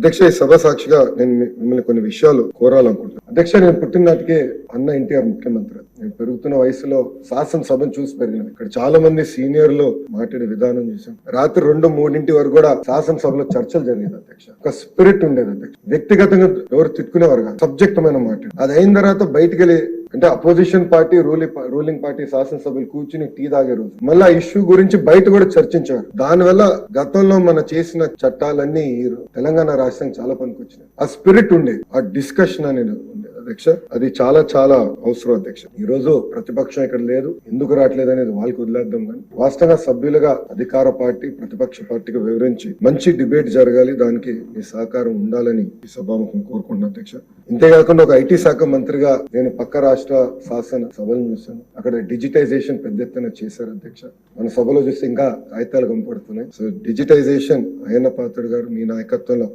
అధ్యక్ష, ఈ సభ సాక్షిగా నేను మిమ్మల్ని కొన్ని విషయాలు కోరాలనుకుంటున్నాను. అధ్యక్ష, నేను పుట్టిననాటికే అన్న ఎన్టీఆర్ ముఖ్యమంత్రి. నేను పెరుగుతున్న వయసులో శాసనసభను చూసి పెరిగిన. ఇక్కడ చాలా మంది సీనియర్లు మాట్లాడే విధానం చూసాం. రాత్రి 2-3 వరకు కూడా శాసనసభలో చర్చలు జరిగేది అధ్యక్ష. ఒక స్పిరిట్ ఉండేది అధ్యక్ష. వ్యక్తిగతంగా ఎవరు తిట్టుకునేవారు కాదు, సబ్జెక్టమైన మాట. అది అయిన తర్వాత బయటికి వెళ్ళి అంటే అపోజిషన్ పార్టీ రూలింగ్ పార్టీ శాసనసభ్యులు కూర్చుని టీ తాగే రోజు మళ్ళీ ఆ ఇష్యూ గురించి బయట కూడా చర్చించారు. దానివల్ల గతంలో మనం చేసిన చట్టాలన్నీ తెలంగాణ రాష్ట్రానికి చాలా పనికొచ్చినాయి. ఆ స్పిరిట్ ఉండేది, ఆ డిస్కషన్ అనేది ఉండేది అధ్యక్ష. అది చాలా చాలా అవసరం అధ్యక్ష. ఈ రోజు ప్రతిపక్షం ఇక్కడ లేదు, ఎందుకు రావట్లేదు అనేది వాళ్ళకి వదిలేద్దాం. కానీ వాస్తవంగా సభ్యులుగా అధికార పార్టీ ప్రతిపక్ష పార్టీకి వివరించి మంచి డిబేట్ జరగాలి, దానికి మీ సహకారం ఉండాలని ఈ సభాముఖం కోరుకుంటున్నాను అధ్యక్ష. ఇంతేకాకుండా ఒక ఐటీ శాఖ మంత్రిగా నేను పక్క రాష్ట్ర శాసన సభలను చూశాను. అక్కడ డిజిటైజేషన్ పెద్ద ఎత్తున చేశారు అధ్యక్ష. మన సభలో చూస్తే ఇంకా కాగితాలు కనపడుతున్నాయి. సో డిజిటైజేషన్ అయ్యన్న పాత్రుడు గారు మీ నాయకత్వంలో